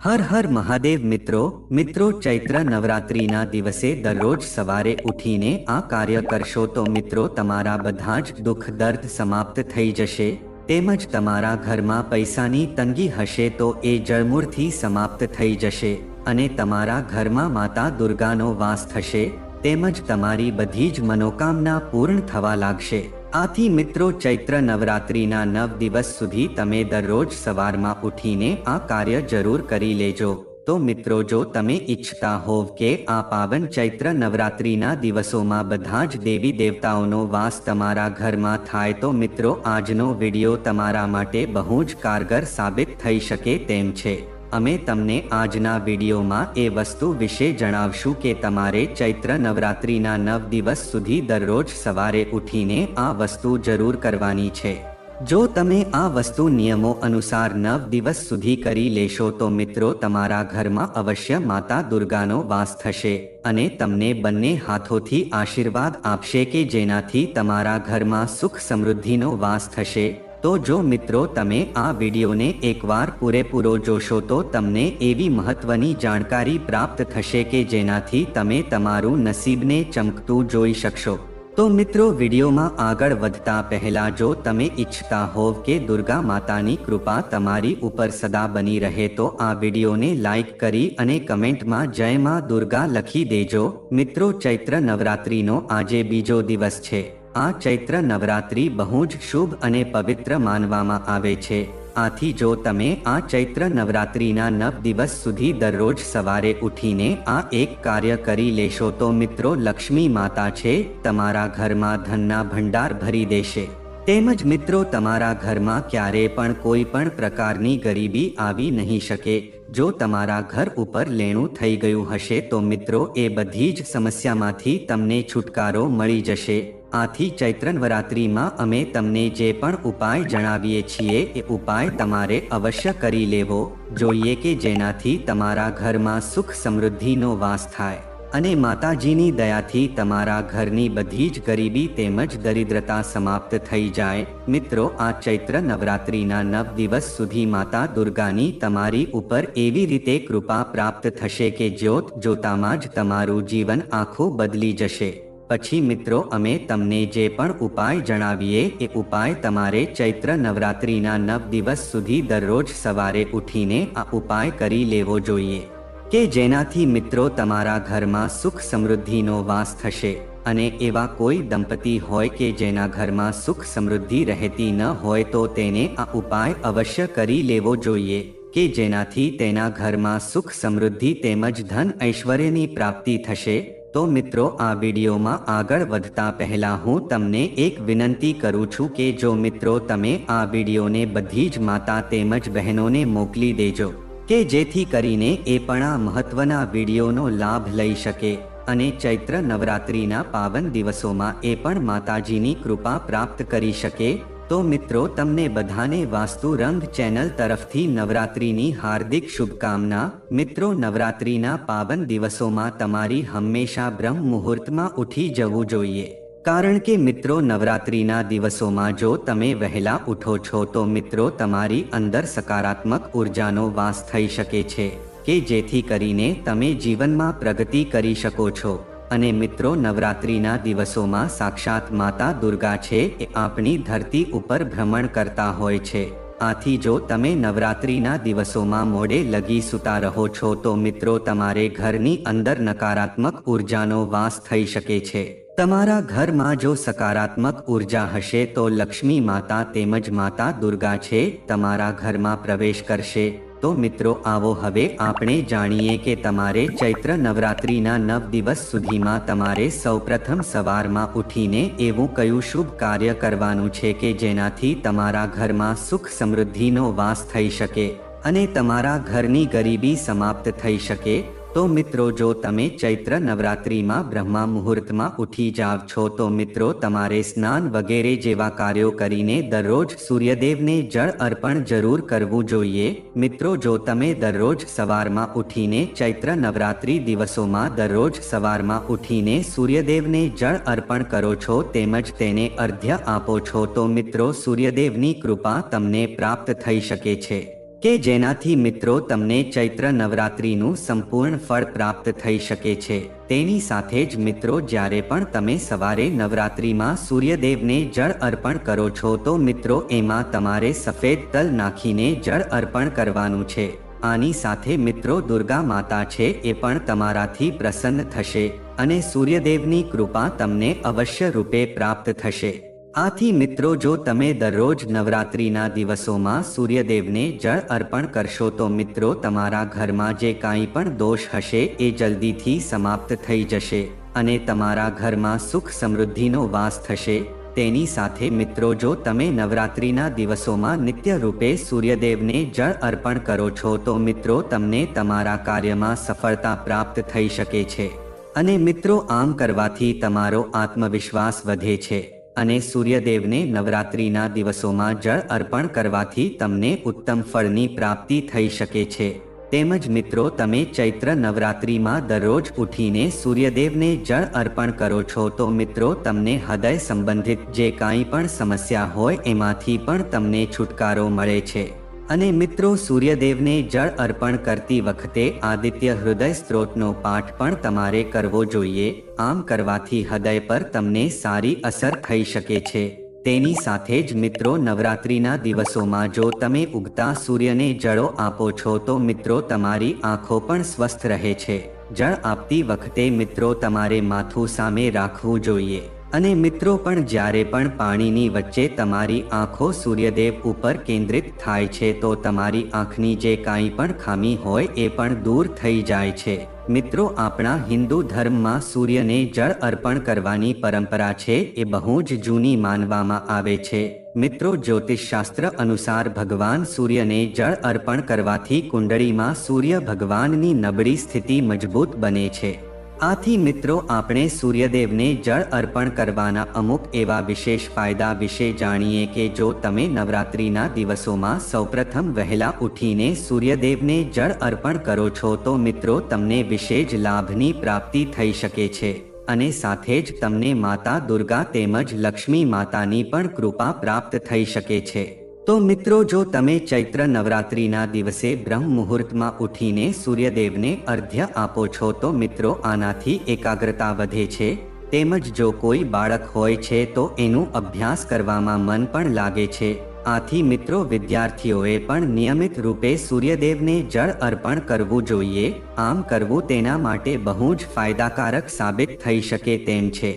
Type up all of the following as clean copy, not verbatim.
હર હર મહાદેવ મિત્રો ચૈત્ર નવરાત્રિના દિવસે દરરોજ સવારે ઉઠીને આ કાર્ય કરશો તો મિત્રો તમારા બધા જ દુઃખ દર્દ સમાપ્ત થઈ જશે તેમજ તમારા ઘરમાં પૈસાની તંગી હશે તો એ જળમૂળથી સમાપ્ત થઈ જશે અને તમારા ઘરમાં માતા દુર્ગાનો વાસ થશે તેમજ તમારી બધી જ મનોકામના પૂર્ણ થવા લાગશે। આથી મિત્રો ચૈત્ર નવરાત્રિના 9 દિવસ સુધી તમે દરરોજ સવારમાં ઉઠીને આ કાર્ય જરૂર કરી લેજો। તો મિત્રો જો તમે ઈચ્છતા હોવ કે આ પાવન ચૈત્ર નવરાત્રિના દિવસોમાં બધા જ દેવી દેવતાઓનો વાસ તમારા ઘરમાં થાય તો મિત્રો આજનો વિડીયો તમારા માટે બહુ જ કારગર સાબિત થઈ શકે તેમ છે। અમે તમને આજના વિડીયોમાં એ વસ્તુ વિશે જણાવશું કે તમારે ચૈત્ર નવરાત્રિના 9 દિવસ સુધી દરરોજ સવારે ઉઠીને આ વસ્તુ જરૂર કરવાની છે। જો તમે આ વસ્તુ નિયમો અનુસાર 9 દિવસ સુધી કરી લેશો તો મિત્રો તમારા ઘરમાં અવશ્ય માતા દુર્ગાનો વાસ થશે અને તમને બંને હાથોથી આશીર્વાદ આપશે કે જેનાથી તમારા ઘરમાં સુખ સમૃદ્ધિનો વાસ થશે। તો જો મિત્રો તમે આ વિડીયોને એકવાર પૂરેપૂરો જોશો તો તમને એવી મહત્વની જાણકારી પ્રાપ્ત થશે કે જેનાથી તમે તમારું નસીબને ચમકતું જોઈ શકશો। તો મિત્રો વિડીયોમાં આગળ વધતા પહેલા જો તમે ઈચ્છતા હોવ કે દુર્ગા માતાની કૃપા તમારી ઉપર સદા બની રહે તો આ વિડીયોને લાઈક કરી અને કમેન્ટમાં જય માં દુર્ગા લખી દેજો। મિત્રો ચૈત્ર નવરાત્રિનો આજે બીજો દિવસ છે। આ ચૈત્ર નવરાત્રિ બહુ જ શુભ અને પવિત્ર માનવામાં આવે છે। આથી જો તમે આ ચૈત્ર નવરાત્રિના 9 દિવસ સુધી દરરોજ સવારે ઉઠીને આ એક કાર્ય કરી લેશો તો મિત્રો લક્ષ્મી માતા છે તમારા ઘરમાં ધનના ભંડાર ભરી દેશે તેમજ મિત્રો તમારા ઘરમાં ક્યારેય પણ કોઈ પણ પ્રકારની ગરીબી આવી નહીં શકે। જો તમારા ઘર ઉપર લેણું થઈ ગયું હશે તો મિત્રો એ બધી જ સમસ્યામાંથી તમને છુટકારો મળી જશે। આથી ચૈત્ર નવરાત્રિમાં અમે તમને જે પણ ઉપાય જણાવીએ છીએ એ ઉપાય તમારે અવશ્ય કરી લેવો જોઈએ કે જેનાથી તમારા ઘરમાં સુખ સમૃદ્ધિનો વાસ થાય અને માતાજીની દયાથી તમારા ઘરની બધી જ ગરીબી તેમજ દરિદ્રતા સમાપ્ત થઈ જાય। મિત્રો આ ચૈત્ર નવરાત્રિના 9 દિવસ સુધી માતા દુર્ગાની તમારી ઉપર એવી રીતે કૃપા પ્રાપ્ત થશે કે જોત જોતામાં જ તમારું જીવન આખું બદલી જશે। પછી મિત્રો અમે તમને જે પણ ઉપાય જણાવીએ એ ઉપાય તમારે ચૈત્ર નવરાત્રિના 9 દિવસ સુધી દરરોજ સવારે ઉઠીને આ ઉપાય કરી લેવો જોઈએ કે જેનાથી મિત્રો તમારા ઘરમાં સુખ સમૃદ્ધિનો વાસ થશે અને એવા કોઈ દંપતી હોય કે જેના ઘરમાં સુખ સમૃદ્ધિ રહેતી ન હોય તો તેને આ ઉપાય અવશ્ય કરી લેવો જોઈએ કે જેનાથી તેના ઘરમાં સુખ સમૃદ્ધિ તેમજ ધન ઐશ્વર્યની પ્રાપ્તિ થશે। તો મિત્રો આ વિડીયોમાં આગળ વધતા પહેલા હું તમને એક વિનંતી કરું છું કે જો મિત્રો તમે આ વિડીયોને બધી જ માતા તેમજ બહેનોને મોકલી દેજો કે જેથી કરીને એ પણ આ મહત્વના વિડીયોનો લાભ લઈ શકે અને ચૈત્ર નવરાત્રિના પાવન દિવસોમાં એ પણ માતાજીની કૃપા પ્રાપ્ત કરી શકે। તો મિત્રો તમને બધાને વાસ્તુ રંગ ચેનલ તરફથી નવરાત્રિની હાર્દિક શુભકામના। મિત્રો નવરાત્રિના પાવન દિવસોમાં તમારી હંમેશા બ્રહ્મ મુહૂર્તમાં ઉઠી જવું જોઈએ કારણ કે મિત્રો નવરાત્રિના દિવસોમાં જો તમે વહેલા ઉઠો છો તો મિત્રો તમારી અંદર સકારાત્મક ઉર્જાનો વાસ થઈ શકે છે કે જેથી કરીને તમે જીવનમાં પ્રગતિ કરી શકો છો અને મિત્રો નવરાત્રિના દિવસોમાં સાક્ષાત માતા દુર્ગા છે એ આપણી ધરતી ઉપર ભ્રમણ કરતા હોય છે। આથી જો તમે નવરાત્રિના દિવસોમાં મોડે લગી સૂતા રહો છો તો મિત્રો તમારે ઘરની અંદર નકારાત્મક ઉર્જાનો વાસ થઈ શકે છે। તમારા ઘરમાં જો સકારાત્મક ઉર્જા હશે તો લક્ષ્મી માતા તેમજ માતા દુર્ગા છે તમારા ઘરમાં પ્રવેશ કરશે। તો મિત્રો આવો હવે આપણે જાણીએ કે તમારે ચૈત્ર નવરાત્રિના 9 દિવસ સુધીમાં તમારે સૌપ્રથમ સવારમાં ઉઠીને એવું કયું શુભ કાર્ય કરવાનું છે કે જેનાથી તમારા ઘરમાં સુખ સમૃદ્ધિનો વાસ થઈ શકે અને તમારા ઘરની ગરીબી સમાપ્ત થઈ શકે। તો મિત્રો જો તમે ચૈત્ર નવરાત્રિમાં બ્રહ્મા મુહૂર્તમાં ઉઠી જાવ છો તો મિત્રો તમારે સ્નાન વગેરે જેવા કાર્યો કરીને દરરોજ સૂર્યદેવને જળ અર્પણ જરૂર કરવું જોઈએ। મિત્રો જો તમે દરરોજ સવારમાં ઉઠીને ચૈત્ર નવરાત્રિ દિવસોમાં દરરોજ સવારમાં ઉઠીને સૂર્યદેવને જળ અર્પણ કરો છો તેમજ તેને અર્ધ્ય આપો છો તો મિત્રો સૂર્યદેવની કૃપા તમને પ્રાપ્ત થઈ શકે છે કે જેનાથી મિત્રો તમને ચૈત્ર નવરાત્રિનું સંપૂર્ણ ફળ પ્રાપ્ત થઈ શકે છે। તેની સાથે જ મિત્રો જ્યારે પણ તમે સવારે નવરાત્રિમાં સૂર્યદેવને જળ અર્પણ કરો છો તો મિત્રો એમાં તમારે સફેદ તલ નાખીને જળ અર્પણ કરવાનું છે। આની સાથે મિત્રો દુર્ગા માતા છે એ પણ તમારાથી પ્રસન્ન થશે અને સૂર્યદેવની કૃપા તમને અવશ્ય રૂપે પ્રાપ્ત થશે। આથી મિત્રો જો તમે દરરોજ નવરાત્રિના દિવસોમાં સૂર્યદેવને જળ અર્પણ કરશો તો મિત્રો તમારા ઘરમાં જે કાંઈ પણ દોષ હશે એ જલ્દીથી સમાપ્ત થઈ જશે અને તમારા ઘરમાં સુખ સમૃદ્ધિનો વાસ થશે। તેની સાથે મિત્રો જો તમે નવરાત્રિના દિવસોમાં નિત્ય રૂપે સૂર્યદેવને જળ અર્પણ કરો છો તો મિત્રો તમને તમારા કાર્યમાં સફળતા પ્રાપ્ત થઈ શકે છે અને મિત્રો આમ કરવાથી તમારો આત્મવિશ્વાસ વધે છે અને સૂર્યદેવને નવરાત્રિના દિવસોમાં જળ અર્પણ કરવાથી તમને ઉત્તમ ફળની પ્રાપ્તિ થઈ શકે છે। તેમજ મિત્રો તમે ચૈત્ર નવરાત્રિમાં દરરોજ ઉઠીને સૂર્યદેવને જળ અર્પણ કરો છો તો મિત્રો તમને હૃદય સંબંધિત જે કાંઈ પણ સમસ્યા હોય એમાંથી પણ તમને છુટકારો મળે છે અને મિત્રો સૂર્યદેવને જળ અર્પણ કરતી વખતે આદિત્ય હૃદય સ્ત્રોતનો પાઠ પણ તમારે કરવો જોઈએ। આમ કરવાથી હૃદય પર તમને સારી અસર થઈ શકે છે। તેની સાથે જ મિત્રો નવરાત્રિના દિવસોમાં જો તમે ઉગતા સૂર્યને જળો આપો છો તો મિત્રો તમારી આંખો પણ સ્વસ્થ રહે છે। જળ આપતી વખતે મિત્રો તમારે માથું સામે રાખવું જોઈએ અને મિત્રો પણ જ્યારે પણ પાણીની વચ્ચે તમારી આંખો સૂર્યદેવ ઉપર કેન્દ્રિત થાય છે તો તમારી આંખની જે કાંઈ પણ ખામી હોય એ પણ દૂર થઈ જાય છે। મિત્રો આપણા હિન્દુ ધર્મમાં સૂર્યને જળ અર્પણ કરવાની પરંપરા છે એ બહુ જ જૂની માનવામાં આવે છે। મિત્રો જ્યોતિષશાસ્ત્ર અનુસાર ભગવાન સૂર્યને જળ અર્પણ કરવાથી કુંડળીમાં સૂર્ય ભગવાનની નબળી સ્થિતિ મજબૂત બને છે। આથી મિત્રો આપણે સૂર્યદેવને જળ અર્પણ કરવાના અમુક એવા વિશેષ ફાયદા વિશે જાણીએ કે જો તમે નવરાત્રિના દિવસોમાં સૌપ્રથમ વહેલા ઉઠીને સૂર્યદેવને જળ અર્પણ કરો છો તો મિત્રો તમને વિશેષ લાભની પ્રાપ્તિ થઈ શકે છે અને સાથે જ તમને માતા દુર્ગા તેમજ લક્ષ્મી માતાની પણ કૃપા પ્રાપ્ત થઈ શકે છે। તો મિત્રો જો તમે ચૈત્ર નવરાત્રિના દિવસે બ્રહ્મ મુહૂર્તમાં ઉઠીને સૂર્યદેવને અર્ઘ્ય આપો છો તો મિત્રો આનાથી એકાગ્રતા વધે છે તેમજ જો કોઈ બાળક હોય છે તો એનું અભ્યાસ કરવામાં મન પણ લાગે છે। આથી મિત્રો વિદ્યાર્થીઓએ પણ નિયમિત રૂપે સૂર્યદેવને જળ અર્પણ કરવું જોઈએ। આમ કરવું તેના માટે બહુ જ ફાયદાકારક સાબિત થઈ શકે તેમ છે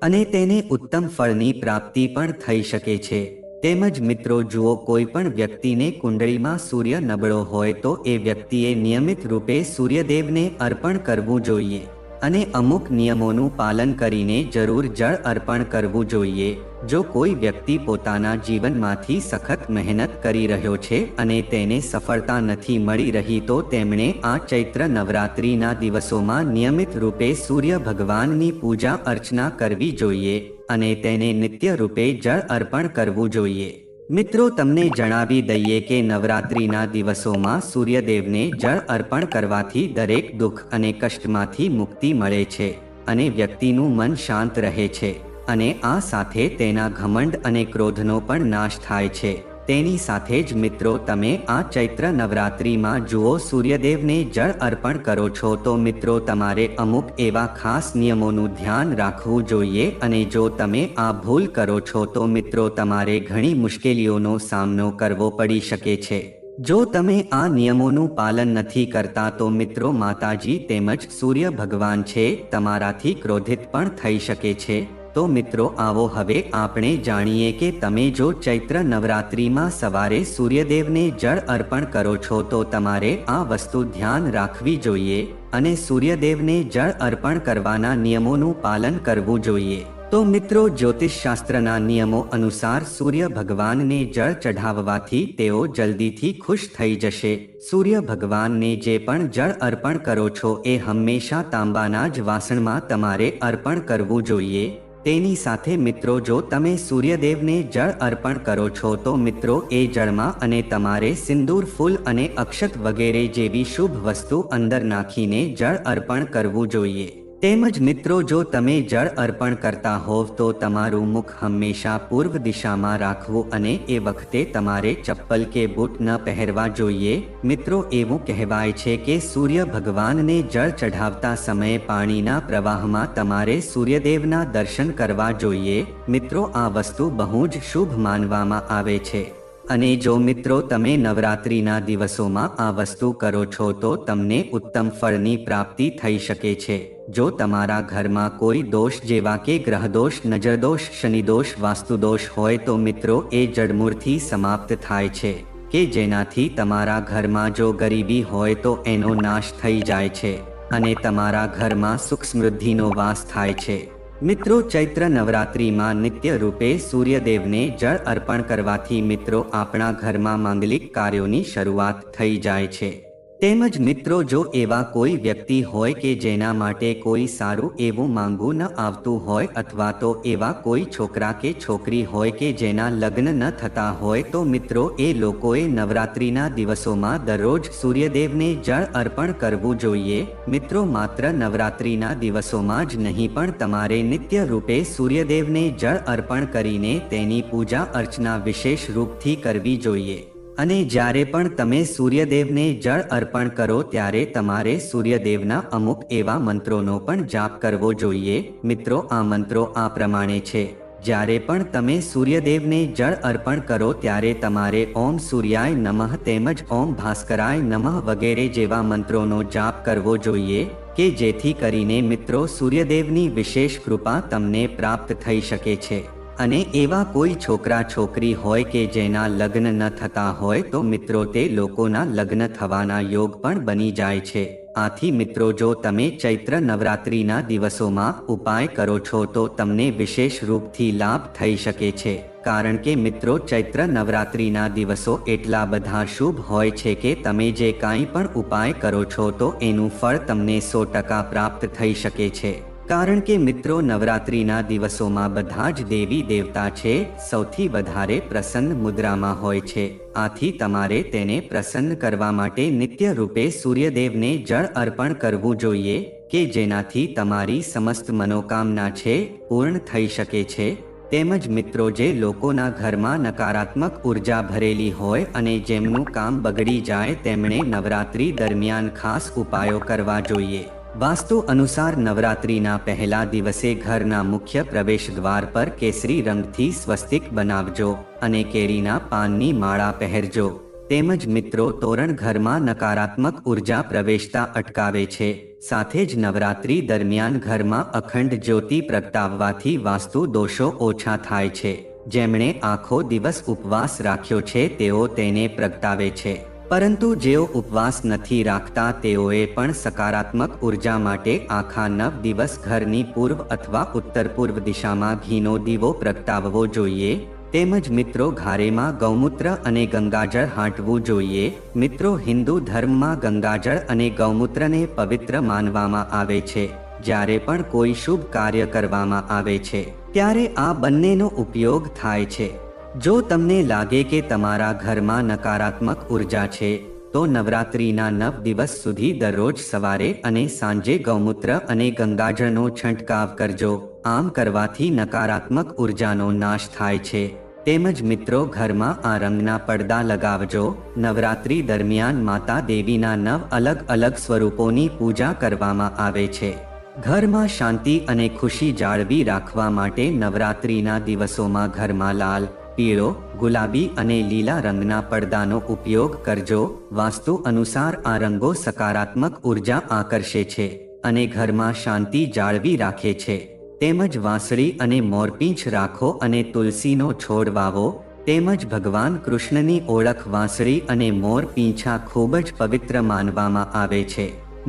અને તેને ઉત્તમ ફળની પ્રાપ્તિ પણ થઈ શકે છે। તેમજ મિત્રો જુઓ કોઈ પણ વ્યક્તિને કુંડળીમાં સૂર્ય નબળો હોય તો એ વ્યક્તિએ નિયમિત રૂપે સૂર્યદેવને અર્પણ કરવું જોઈએ અને અમુક નિયમોનું પાલન કરીને જરૂર જળ અર્પણ કરવું જોઈએ। જો કોઈ વ્યક્તિ પોતાના જીવનમાંથી સખત મહેનત કરી રહ્યો છે અને તેને સફળતા નથી મળી રહી તો તેમણે આ ચૈત્ર નવરાત્રિના દિવસોમાં નિયમિત રૂપે સૂર્ય ભગવાનની પૂજા અર્ચના કરવી જોઈએ અને તેને નિત્ય રૂપે જળ અર્પણ કરવું જોઈએ। મિત્રો તમને જણાવી દઈએ કે નવરાત્રિના દિવસોમાં સૂર્યદેવને જળ અર્પણ કરવાથી દરેક દુઃખ અને કષ્ટમાંથી મુક્તિ મળે છે અને વ્યક્તિનું મન શાંત રહે છે અને આ સાથે તેના ઘમંડ અને ક્રોધનો પણ નાશ થાય છે। તેની સાથે જ મિત્રો તમે આ ચૈત્ર નવરાત્રિમાં જુઓ સૂર્યદેવને જળ અર્પણ કરો છો તો મિત્રો તમારે અમુક એવા ખાસ નિયમોનું ધ્યાન રાખવું જોઈએ અને જો તમે આ ભૂલ કરો છો તો મિત્રો તમારે ઘણી મુશ્કેલીઓનો સામનો કરવો પડી શકે છે। જો તમે આ નિયમોનું પાલન નથી કરતા તો મિત્રો માતાજી તેમજ સૂર્ય ભગવાન છે તમારાથી ક્રોધિત પણ થઈ શકે છે। તો મિત્રો આવો હવે આપણે જાણીએ કે તમે જો ચૈત્ર નવરાત્રિમાં સવારે સૂર્યદેવને જળ અર્પણ કરો છો તો તમારે આ વસ્તુ ધ્યાન રાખવી જોઈએ અને સૂર્યદેવને જળ અર્પણ કરવાના નિયમોનું પાલન કરવું જોઈએ। તો મિત્રો જ્યોતિષશાસ્ત્રના નિયમો અનુસાર સૂર્ય ભગવાનને જળ ચઢાવવાથી તેઓ જલ્દીથી ખુશ થઈ જશે। સૂર્ય ભગવાનને જે પણ જળ અર્પણ કરો છો એ હંમેશા તાંબાના જ વાસણમાં તમારે અર્પણ કરવું જોઈએ। તેની સાથે મિત્રો જો તમે સૂર્યદેવને જળ અર્પણ કરો છો તો મિત્રો એ જળમાં અને તમારે સિંદૂર ફૂલ અને અક્ષત વગેરે જેવી શુભ વસ્તુ અંદર નાખીને જળ અર્પણ કરવું જોઈએ। તેમજ મિત્રો જો તમે જળ અર્પણ કરતા હોવ તો તમારું મુખ હંમેશા પૂર્વ દિશામાં રાખવું અને એ વખતે તમારે ચપ્પલ કે બૂટ ન પહેરવા જોઈએ. મિત્રો એવું કહેવાય છે કે સૂર્ય ભગવાનને જળ ચઢાવતા સમયે પાણીના પ્રવાહમાં તમારે સૂર્યદેવના દર્શન કરવા જોઈએ. મિત્રો આ વસ્તુ બહુ જ શુભ માનવામાં આવે છે અને જો મિત્રો તમે નવરાત્રિના દિવસોમાં આ વસ્તુ કરો છો તો તમને ઉત્તમ ફળની પ્રાપ્તિ થઈ શકે છે. જો તમારા ઘરમાં કોઈ દોષ જેવા કે ગ્રહદોષ, નજરદોષ, શનિદોષ, વાસ્તુદોષ હોય તો મિત્રો એ જડમૂળથી સમાપ્ત થાય છે કે જેનાથી તમારા ઘરમાં જો ગરીબી હોય તો એનો નાશ થઈ જાય છે અને તમારા ઘરમાં સુખ સમૃદ્ધિનો વાસ થાય છે. મિત્રો ચૈત્ર નવરાત્રિમાં નિત્ય રૂપે સૂર્યદેવને જળ અર્પણ કરવાથી મિત્રો આપણા ઘરમાં માંગલિક કાર્યોની શરૂઆત થઈ જાય છે. તેમજ મિત્રો જો એવા કોઈ વ્યક્તિ હોય કે જેના માટે કોઈ સારું એવું માંગવું ન આવતું હોય અથવા તો એવા કોઈ છોકરા કે છોકરી હોય કે જેના લગ્ન ન થતા હોય તો મિત્રો એ લોકોએ નવરાત્રિના દિવસોમાં દરરોજ સૂર્યદેવને જળ અર્પણ કરવું જોઈએ. મિત્રો માત્ર નવરાત્રિના દિવસોમાં જ નહીં પણ તમારે નિત્ય રૂપે સૂર્યદેવને જળ અર્પણ કરીને તેની પૂજા અર્ચના વિશેષ રૂપથી કરવી જોઈએ. અને જ્યારે પણ તમે સૂર્યદેવને જળ અર્પણ કરો ત્યારે તમારે સૂર્યદેવના અમુક એવા મંત્રોનો પણ જાપ કરવો જોઈએ. મિત્રો આ મંત્રો આ પ્રમાણે છે. જ્યારે પણ તમે સૂર્યદેવને જળ અર્પણ કરો ત્યારે તમારે ઓમ સૂર્યાય નમઃ તેમજ ઓમ ભાસ્કરાય નમઃ વગેરે જેવા મંત્રોનો જાપ કરવો જોઈએ કે જેથી કરીને મિત્રો સૂર્યદેવની વિશેષ કૃપા તમને પ્રાપ્ત થઈ શકે છે. અને એવા કોઈ છોકરા છોકરી હોય કે જેના લગ્ન ન થતા હોય તો મિત્રો તે લોકોના લગ્ન થવાના યોગ પણ બની જાય છે. આથી મિત્રો જો તમે ચૈત્ર નવરાત્રિના દિવસોમાં ઉપાય કરો છો તો તમને વિશેષ રૂપથી લાભ થઈ શકે છે. કારણ કે મિત્રો ચૈત્ર નવરાત્રિના દિવસો એટલા બધા શુભ હોય છે કે તમે જે કાંઈ પણ ઉપાય કરો છો તો એનું ફળ તમને 100% પ્રાપ્ત થઈ શકે છે. કારણ કે મિત્રો નવરાત્રિના દિવસોમાં બધા જ દેવી દેવતા છે સૌથી વધારે પ્રસન્ન મુદ્રામાં હોય છે. આથી તમારે તેને પ્રસન્ન કરવા માટે નિત્ય રૂપે સૂર્યદેવને જળ અર્પણ કરવું જોઈએ કે જેનાથી તમારી સમસ્ત મનોકામના છે પૂર્ણ થઈ શકે છે. તેમજ મિત્રો જે લોકોના ઘરમાં નકારાત્મક ઉર્જા ભરેલી હોય અને જેમનું કામ બગડી જાય તેમણે નવરાત્રિ દરમિયાન ખાસ ઉપાયો કરવા જોઈએ. વાસ્તુ અનુસાર નવરાત્રિના પહેલા દિવસે ઘરના મુખ્ય પ્રવેશ દ્વાર પર કેસરી રંગથી સ્વસ્તિક બનાવજો અને કેરીના પાનની માળા પહેરજો. તેમજ મિત્રો તોરણ ઘરમાં નકારાત્મક ઉર્જા પ્રવેશતા અટકાવે છે. સાથે જ નવરાત્રિ દરમિયાન ઘરમાં અખંડ જ્યોતિ પ્રગટાવવાથી વાસ્તુ દોષો ઓછા થાય છે. જેમણે આખો દિવસ ઉપવાસ રાખ્યો છે તેઓ તેને પ્રગટાવે છે. પરંતુ જેઓ ઉપવાસ નથી રાખતા તેઓએ પણ સકારાત્મક ઉર્જા માટે આખા 9 દિવસ ઘરની પૂર્વ અથવા ઉત્તર પૂર્વ દિશામાં ઘીનો દીવો પ્રગટાવવો જોઈએ. તેમજ મિત્રો ઘારેમાં ગૌમૂત્ર અને ગંગાજળ હાંટવું જોઈએ. મિત્રો હિન્દુ ધર્મમાં ગંગાજળ અને ગૌમૂત્રને પવિત્ર માનવામાં આવે છે. જ્યારે પણ કોઈ શુભ કાર્ય કરવામાં આવે છે ત્યારે આ બંનેનો ઉપયોગ થાય છે. જો તમને લાગે કે તમારા ઘરમાં નકારાત્મક ઉર્જા છે તો નવરાત્રિના 9 દિવસ સુધી દરરોજ સવારે અને સાંજે ગૌમૂત્ર અને ગંગાજળનો છંટકાવ કરજો. આમ કરવાથી નકારાત્મક ઉર્જાનો નાશ થાય છે. તેમજ મિત્રો ઘરમાં આ રંગના પડદા લગાવજો. નવરાત્રિ દરમિયાન માતા દેવીના 9 અલગ અલગ સ્વરૂપોની પૂજા કરવામાં આવે છે. ઘરમાં શાંતિ અને ખુશી જાળવી રાખવા માટે નવરાત્રિના દિવસોમાં ઘરમાં લાલ, પીળો, ગુલાબી અને લીલા રંગના પડદાનો ઉપયોગ કરજો. વાસ્તુ અનુસાર આ રંગો સકારાત્મક ઉર્જા આકર્ષે છે અને ઘરમાં શાંતિ જાળવી રાખે છે. તેમજ વાંસળી અને મોરપીંછ રાખો અને તુલસીનો છોડ વાવો. તેમજ ભગવાન કૃષ્ણની ઓળખ વાંસળી અને મોરપીંછા ખૂબ જ પવિત્ર માનવામાં આવે છે.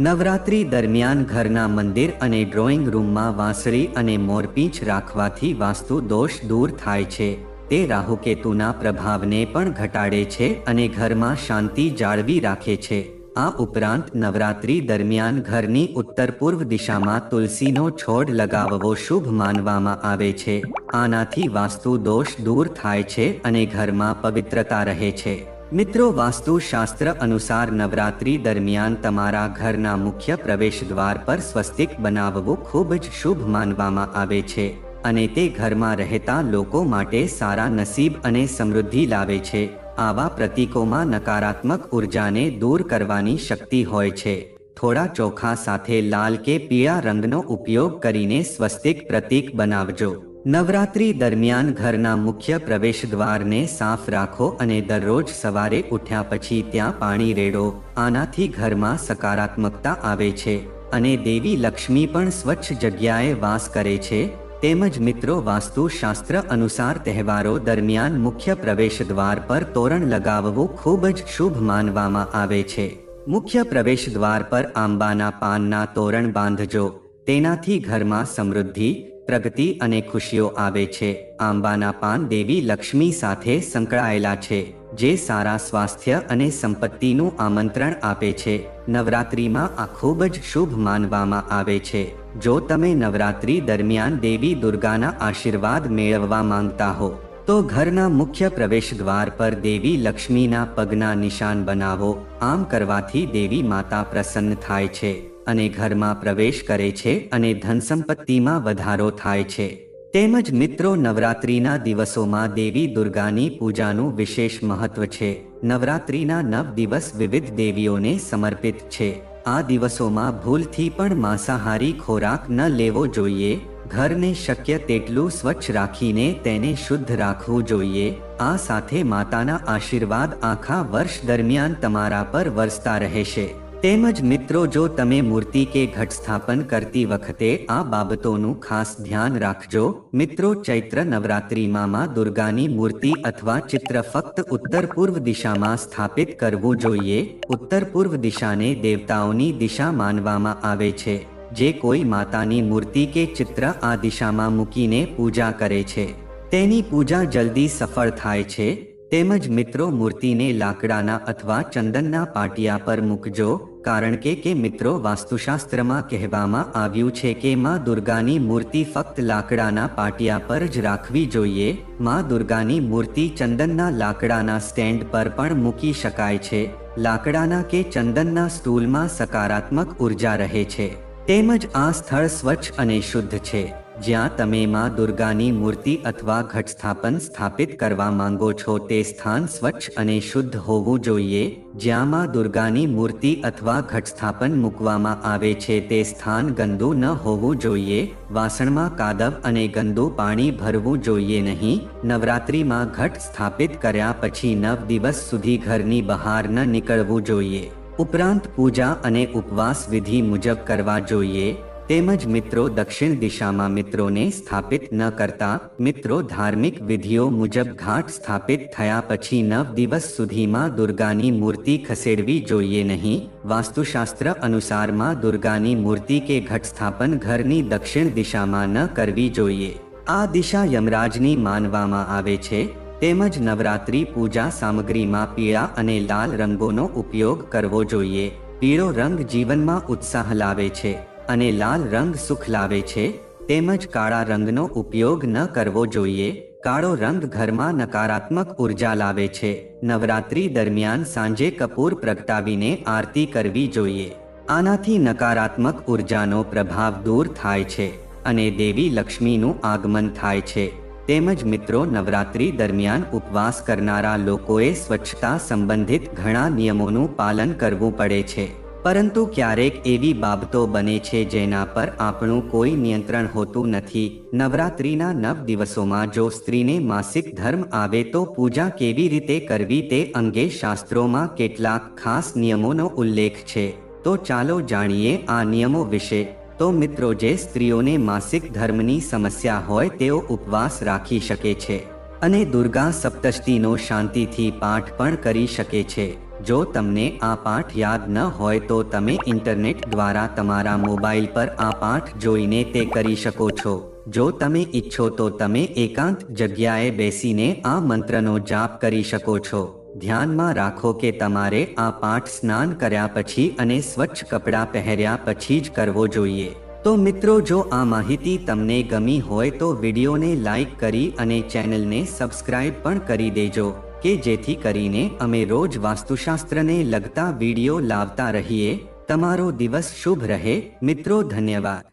નવરાત્રિ દરમિયાન ઘરના મંદિર અને ડ્રોઈંગ રૂમમાં વાંસળી અને મોરપીંછ રાખવાથી વાસ્તુ દોષ દૂર થાય છે. તે રાહુકેતુના પ્રભાવને પણ ઘટાડે છે અને ઘરમાં શાંતિ જાળવી રાખે છે. આ ઉપરાંત નવરાત્રિ દરમિયાન ઘરની ઉત્તર પૂર્વ દિશામાં તુલસીનો છોડ લગાવવો શુભ માનવામાં આવે છે. આનાથી વાસ્તુ દોષ દૂર થાય છે અને ઘરમાં પવિત્રતા રહે છે. મિત્રો, વાસ્તુશાસ્ત્ર અનુસાર નવરાત્રી દરમિયાન તમારા ઘરના મુખ્ય પ્રવેશ દ્વાર પર સ્વસ્તિક બનાવવું ખૂબ જ શુભ માનવામાં આવે છે અને તે ઘરમાં રહેતા લોકો માટે સારા નસીબ અને સમૃદ્ધિ લાવે છે. આવા પ્રતીકોમાં નકારાત્મક ઉર્જાને દૂર કરવાની શક્તિ હોય છે. થોડા ચોખા સાથે લાલ કે પીળા રંગનો ઉપયોગ કરીને સ્વસ્તિક પ્રતીક બનાવજો. નવરાત્રી દરમિયાન ઘરના મુખ્ય પ્રવેશદ્વારને સાફ રાખો અને દરરોજ સવારે ઉઠ્યા પછી ત્યાં પાણી રેડો. આનાથી ઘરમાં સકારાત્મકતા આવે છે અને દેવી લક્ષ્મી પણ સ્વચ્છ જગ્યાએ વાસ કરે છે. તેમજ મિત્રો, વાસ્તુશાસ્ત્ર અનુસાર તહેવારો દરમિયાન મુખ્ય પ્રવેશદ્વાર પર તોરણ લગાવવું ખૂબ જ શુભ માનવામાં આવે છે. મુખ્ય પ્રવેશદ્વાર પર આંબાના પાનના તોરણ બાંધજો. તેનાથી ઘરમાં સમૃદ્ધિ, પ્રગતિ અને ખુશીઓ આવે છે. આંબાના પાન દેવી લક્ષ્મી સાથે સંકળાયેલા છે, જે સારા સ્વાસ્થ્ય અને સંપત્તિનું આમંત્રણ આપે છે. નવરાત્રિમાં આ ખૂબ જ શુભ માનવામાં આવે છે. જો તમે નવરાત્રી દરમિયાન દેવી દુર્ગાના આશીર્વાદ મેળવવા માંગતા હો તો ઘરના મુખ્ય પ્રવેશદ્વાર પર દેવી લક્ષ્મીના પગના નિશાન બનાવો. આમ કરવાથી દેવી માતા પ્રસન્ન થાય છે અને ઘરમાં પ્રવેશ કરે છે અને ધન સંપત્તિમાં વધારો થાય છે. તેમજ મિત્રો, નવરાત્રિના દિવસોમાં દેવી દુર્ગાની પૂજાનું વિશેષ મહત્વ છે. નવરાત્રિના 9 દિવસ વિવિધ દેવીઓને સમર્પિત છે. આ દિવસોમાં ભૂલથી પણ માંસાહારી ખોરાક ન લેવો જોઈએ. ઘરને શક્ય તેટલું સ્વચ્છ રાખીને તેને શુદ્ધ રાખવું જોઈએ. આ સાથે માતાના આશીર્વાદ આખા વર્ષ દરમિયાન તમારા પર વરસતા રહેશે. તેમજ મિત્રો, જો તમે મૂર્તિ કે ઘટ સ્થાપન કરતી વખતે આ બાબતોનું ખાસ ધ્યાન રાખજો. મિત્રો, ચૈત્ર નવરાત્રિમાં માં દુર્ગાની મૂર્તિ અથવા ચિત્ર ફક્ત ઉત્તર પૂર્વ દિશામાં સ્થાપિત કરવું જોઈએ. ઉત્તર પૂર્વ દિશાને દેવતાઓની દિશા માનવામાં આવે છે. જે કોઈ માતાની મૂર્તિ કે ચિત્ર આ દિશામાં મૂકીને પૂજા કરે છે તેની પૂજા જલ્દી સફળ થાય છે. તેમજ મિત્રો, મૂર્તિને લાકડાના અથવા ચંદનના પાટિયા પર મૂકજો. કારણ કે મિત્રો, વાસ્તુશાસ્ત્રમાં કહેવામાં આવ્યું છે કે માં દુર્ગાની મૂર્તિ ફક્ત લાકડાના પાટિયા પર જ રાખવી જોઈએ. માં દુર્ગાની મૂર્તિ ચંદનના લાકડાના સ્ટેન્ડ પર પણ મૂકી શકાય છે. લાકડાના કે ચંદનના સ્ટૂલમાં સકારાત્મક ઉર્જા રહે છે. તેમજ આ સ્થળ સ્વચ્છ અને શુદ્ધ છે. જ્યાં તમે માં દુર્ગાની મૂર્તિ અથવા ઘટ સ્થાપિત કરવા માંગો છો તે સ્થાન સ્વચ્છ અને શુદ્ધ હોવું જોઈએ. જ્યાં માં દુર્ગાની મૂર્તિ અથવા ઘટ સ્થાપન મૂકવામાં આવે છે તે સ્થાન ગંદુ ન હોવું જોઈએ. વાસણમાં કાદવ અને ગંદુ પાણી ભરવું જોઈએ નહીં. નવરાત્રિમાં ઘટ સ્થાપિત કર્યા પછી 9 દિવસ સુધી ઘરની બહાર ન નીકળવું જોઈએ. ઉપરાંત પૂજા અને ઉપવાસ વિધિ મુજબ કરવા જોઈએ. તેમજ મિત્રો, દક્ષિણ દિશામાં મિત્રોને સ્થાપિત ન કરતા. મિત્રો, ધાર્મિક વિધિઓ મુજબ ઘાટ સ્થાપિત થયા પછી 9 દિવસ સુધીમાં દુર્ગાની મૂર્તિ ખસેડવી જોઈએ નહીં. વાસ્તુશાસ્ત્ર અનુસાર માં દુર્ગાની મૂર્તિ કે ઘટ સ્થાપન ઘરની દક્ષિણ દિશામાં ન કરવી જોઈએ. આ દિશા યમરાજની માનવામાં આવે છે. તેમજ નવરાત્રી પૂજા સામગ્રીમાં પીળા અને લાલ રંગોનો ઉપયોગ કરવો જોઈએ. પીળો રંગ જીવનમાં ઉત્સાહ લાવે છે અને લાલ રંગ સુખ લાવે છે. તેમજ કાળા રંગનો ઉપયોગ ન કરવો જોઈએ. કાળો રંગ ઘરમાં નકારાત્મક ઉર્જા લાવે છે. નવરાત્રી દરમિયાન સાંજે કપૂર પ્રગટાવીને આરતી કરવી જોઈએ. આનાથી નકારાત્મક ઉર્જાનો પ્રભાવ દૂર થાય છે અને દેવી લક્ષ્મીનું આગમન થાય છે. તેમજ મિત્રો, નવરાત્રી દરમિયાન ઉપવાસ કરનારા લોકોએ સ્વચ્છતા સંબંધિત ઘણા નિયમોનું પાલન કરવું પડે છે. પરંતુ ક્યારેક એવી બાબતો બને છે જેના પર આપણું કોઈ નિયંત્રણ હોતું નથી. નવરાત્રિના 9 દિવસોમાં જો સ્ત્રીને માસિક ધર્મ આવે તો પૂજા કેવી રીતે કરવી તે અંગે શાસ્ત્રોમાં કેટલાક ખાસ નિયમોનો ઉલ્લેખ છે. તો ચાલો જાણીએ આ નિયમો વિશે. તો મિત્રો, જે સ્ત્રીઓને માસિક ધર્મની સમસ્યા હોય તેઓ ઉપવાસ રાખી શકે છે અને દુર્ગા સપ્તશતીનો શાંતિથી પાઠ પણ કરી શકે છે. જો તમને આ પાઠ યાદ ન હોય તો તમે ઇન્ટરનેટ દ્વારા તમારા મોબાઈલ પર આ પાઠ જોઈને તે કરી શકો છો. જો તમે ઈચ્છો તો તમે એકાંત જગ્યાએ બેસીને આ મંત્રનો જાપ કરી શકો છો. ધ્યાનમાં રાખો કે તમારે આ પાઠ સ્નાન કર્યા પછી અને સ્વચ્છ કપડાં પહેર્યા પછી જ કરવો જોઈએ. તો મિત્રો, જો આ માહિતી તમને ગમી હોય તો વિડીયોને લાઈક કરી અને ચેનલને સબસ્ક્રાઇબ પણ કરી દેજો. કે જેથી કરીને અમે રોજ વાસ્તુશાસ્ત્રને લગતા વિડીયો લાવતા રહીએ. તમારો દિવસ શુભ રહે મિત્રો. ધન્યવાદ.